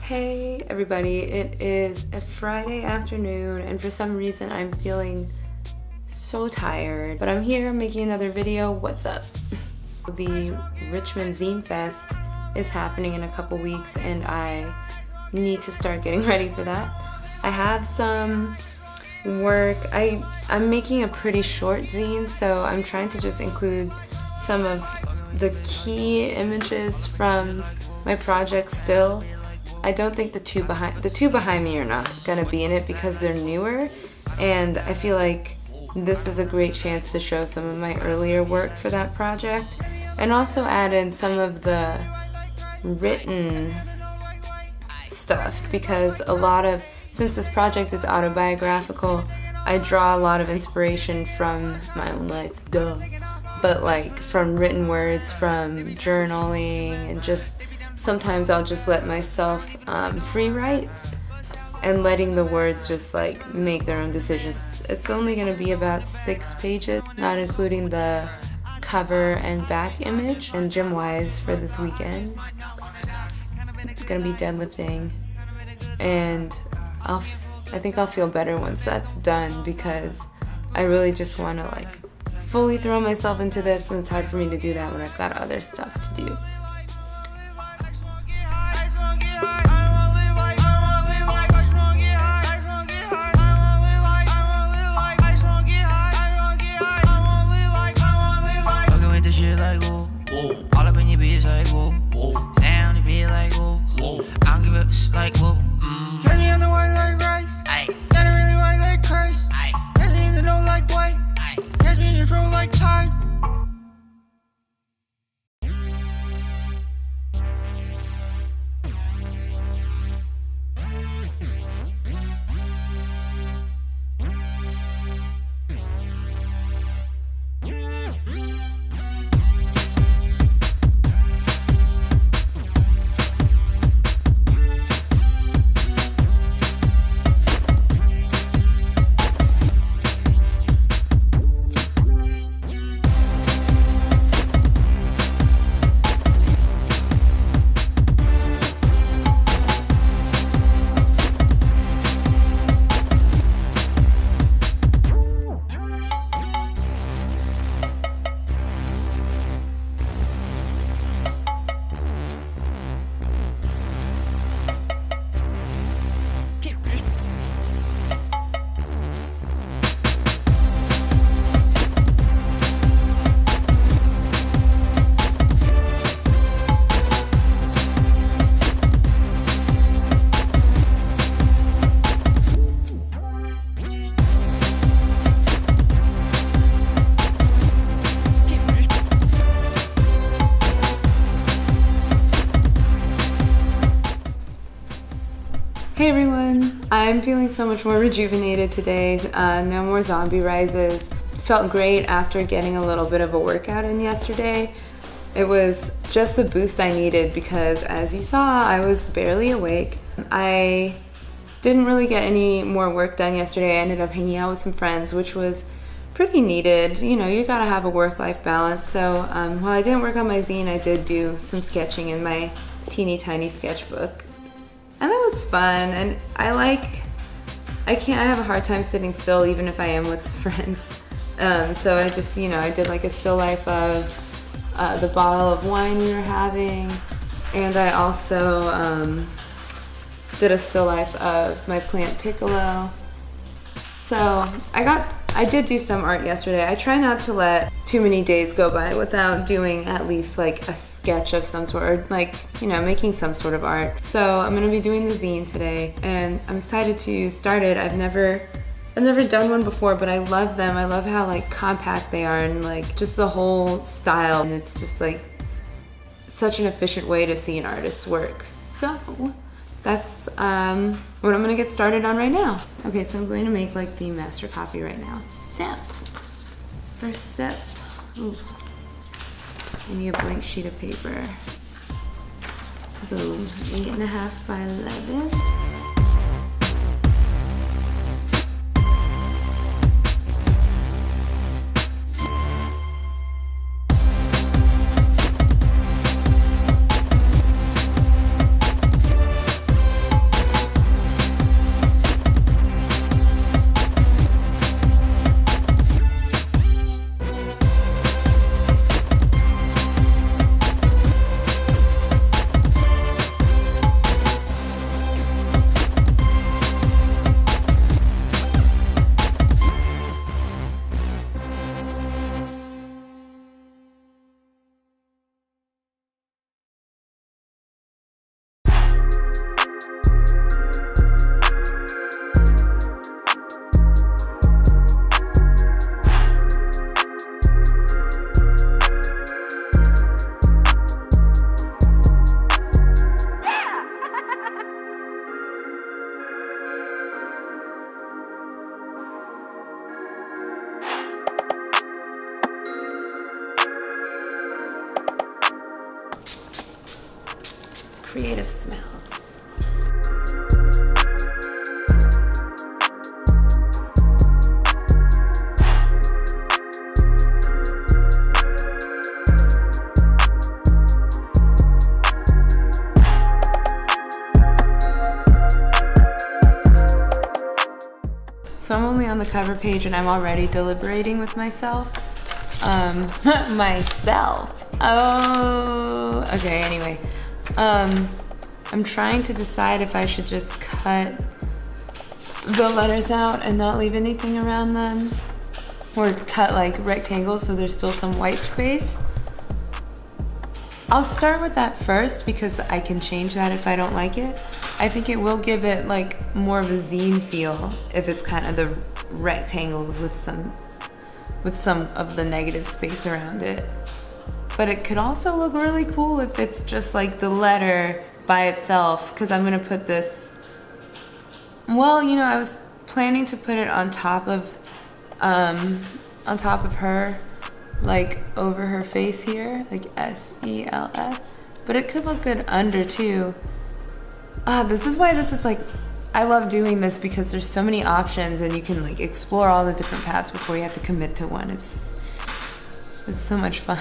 Hey everybody, it is a Friday afternoon and for some reason I'm feeling so tired, but I'm here making another video. What's up? The Richmond Zine Fest is happening in a couple weeks and I need to start getting ready for that. I have some work. I'm making a pretty short zine, so I'm trying to just include some of the key images from my project still. I don't think the two behind me are not gonna be in it because they're newer, and I feel like this is a great chance to show some of my earlier work for that project and also add in some of the written stuff, because since this project is autobiographical, I draw a lot of inspiration from my own life, but like from written words, from journaling, and just sometimes I'll just let myself free write and letting the words just like make their own decisions. It's only going to be about 6 pages, not including the cover and back image. And gym-wise for this weekend, it's going to be deadlifting, and I think I'll feel better once that's done, because I really just want to like fully throw myself into this, and it's hard for me to do that when I've got other stuff to do. Hey everyone, I'm feeling so much more rejuvenated today. No more zombie rises. Felt great after getting a little bit of a workout in yesterday. It was just the boost I needed because, as you saw, I was barely awake. I didn't really get any more work done yesterday. I ended up hanging out with some friends, which was pretty needed. You know, you gotta have a work-life balance. So while I didn't work on my zine, I did do some sketching in my teeny tiny sketchbook. And that was fun, and I have a hard time sitting still even if I am with friends. So I just, I did like a still life of the bottle of wine we were having, and I also did a still life of my plant piccolo. So I did do some art yesterday. I try not to let too many days go by without doing at least like a sketch of some sort, or like, making some sort of art. So I'm gonna be doing the zine today, and I'm excited to start it. I've never done one before, but I love them. I love how like compact they are, and like just the whole style, and it's just like such an efficient way to see an artist's work. So that's what I'm gonna get started on right now. Okay, so I'm going to make like the master copy right now. First step. Ooh. I need a blank sheet of paper. Boom, 8.5 by 11. creative smells. So I'm only on the cover page and I'm already deliberating with myself. Myself. Oh, okay, anyway. I'm trying to decide if I should just cut the letters out and not leave anything around them, or cut like rectangles so there's still some white space. I'll start with that first because I can change that if I don't like it. I think it will give it like more of a zine feel if it's kind of the rectangles with some of the negative space around it. But it could also look really cool if it's just like the letter by itself, because I'm gonna put this, well, you know, I was planning to put it on top of her, like over her face here, like S-E-L-F, but it could look good under too. This is why this is like, I love doing this because there's so many options and you can like explore all the different paths before you have to commit to one. It's so much fun.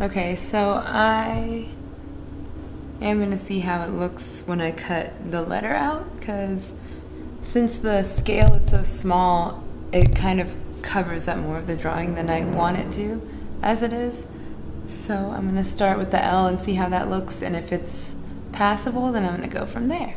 Okay, so I am gonna see how it looks when I cut the letter out, because since the scale is so small, it kind of covers up more of the drawing than I want it to, as it is. So I'm gonna start with the L and see how that looks, and if it's passable, then I'm gonna go from there.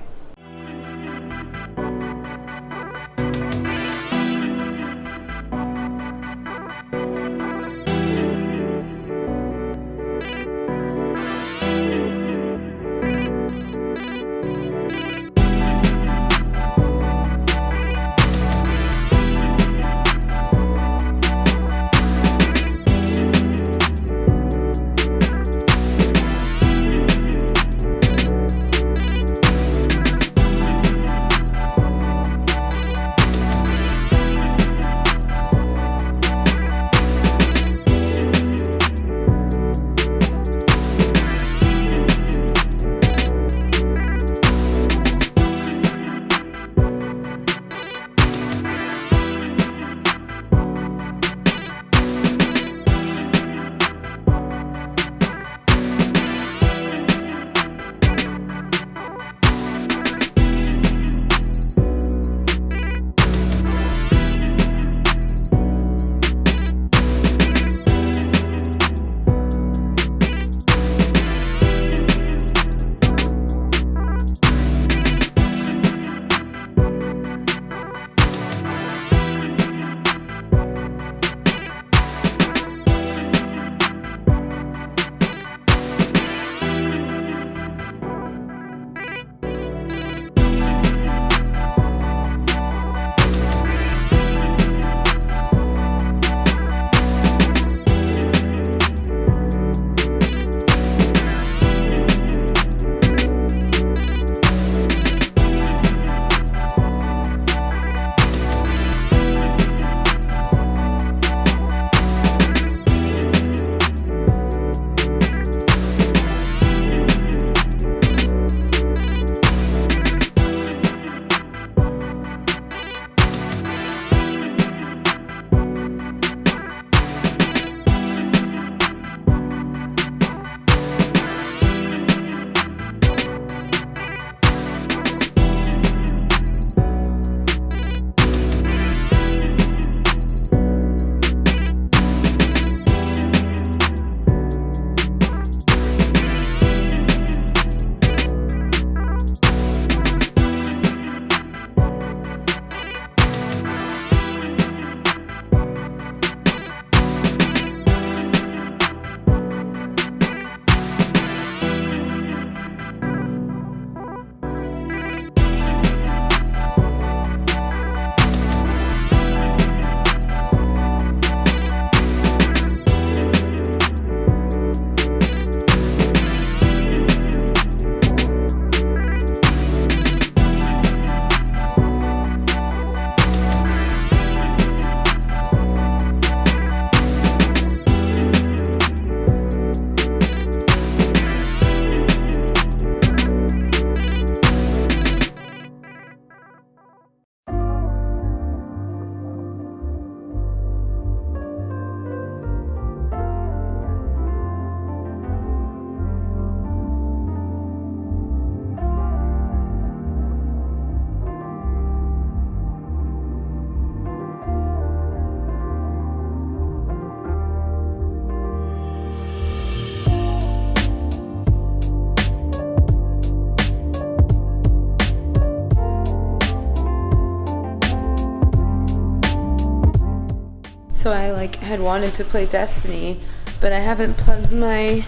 So I like had wanted to play Destiny, but I haven't plugged my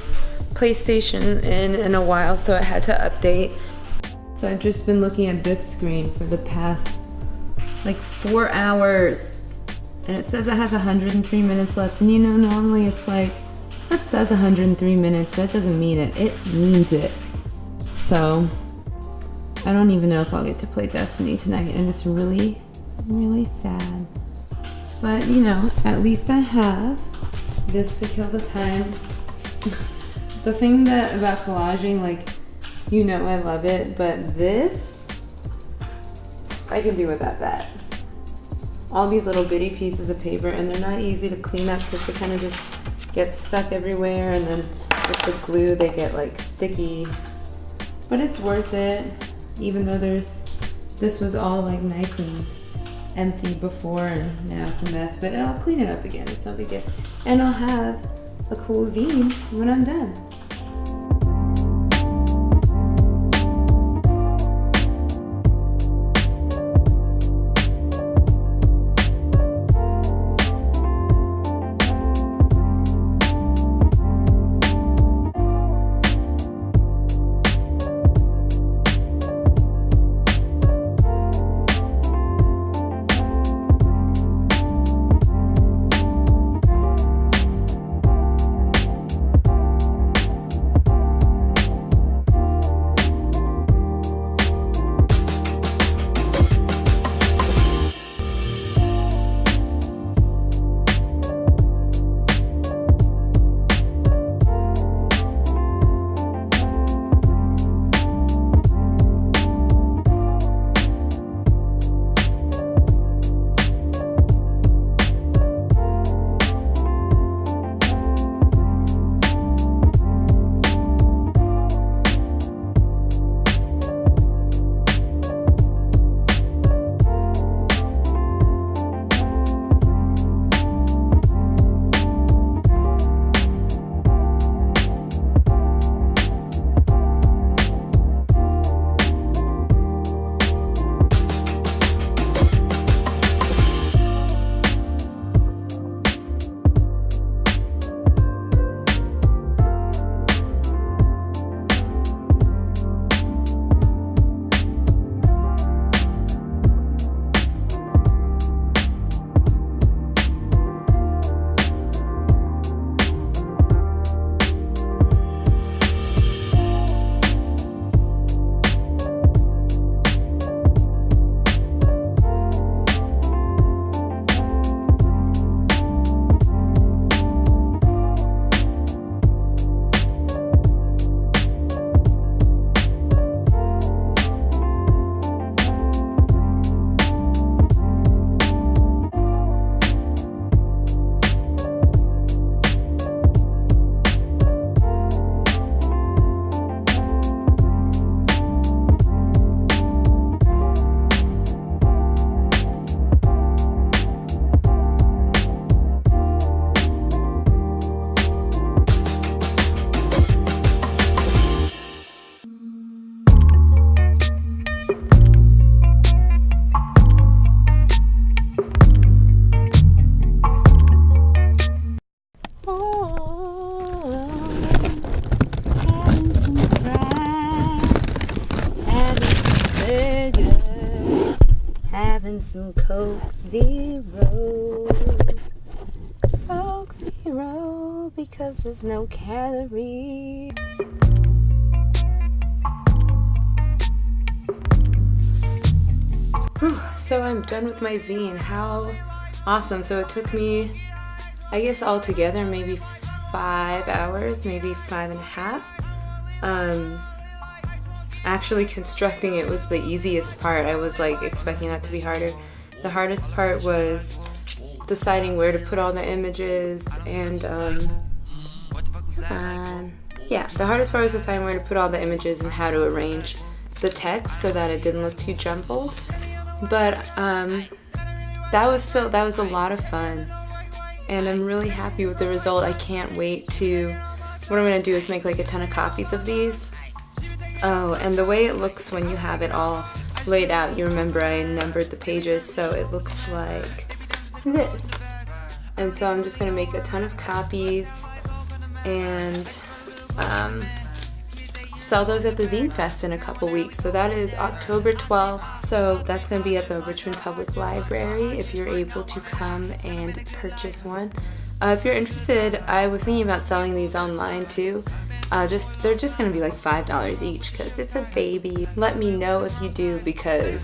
PlayStation in a while, so I had to update. So I've just been looking at this screen for the past like 4 hours, and it says it has 103 minutes left, and you know, normally it's like, that says 103 minutes, but that doesn't mean it. It means it. So I don't even know if I'll get to play Destiny tonight, and it's really, really sad. But you know, at least I have this to kill the time. The thing about collaging, like, you know I love it, but this, I can do without that. All these little bitty pieces of paper, and they're not easy to clean up because they kind of just get stuck everywhere, and then with the glue they get like sticky. But it's worth it, even though this was all like nice and empty before, and now it's a mess, but I'll clean it up again. It's no big deal. And I'll have a cool zine when I'm done. Having some Coke Zero, because there's no calories. Whew, so I'm done with my zine. How awesome. So it took me, I guess altogether, maybe 5 hours, maybe 5.5. Actually constructing it was the easiest part. I was like expecting that to be harder. The hardest part was deciding where to put all the images, and yeah, the hardest part was deciding where to put all the images and how to arrange the text so that it didn't look too jumbled. But that was a lot of fun, and I'm really happy with the result. I can't wait to, what I'm gonna do is make like a ton of copies of these. Oh, and the way it looks when you have it all laid out, you remember I numbered the pages, so it looks like this. And so I'm just going to make a ton of copies and sell those at the Zine Fest in a couple weeks. So that is October 12th. So that's going to be at the Richmond Public Library if you're able to come and purchase one. If you're interested, I was thinking about selling these online too. They're just going to be like $5 each because it's a baby. Let me know if you do, because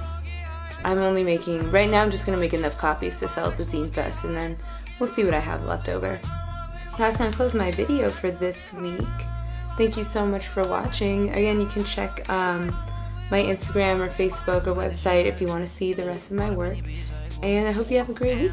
I'm only making, right now I'm just going to make enough copies to sell at the Zine Fest, and then we'll see what I have left over. That's going to close my video for this week. Thank you so much for watching. Again, you can check my Instagram or Facebook or website if you want to see the rest of my work. And I hope you have a great week.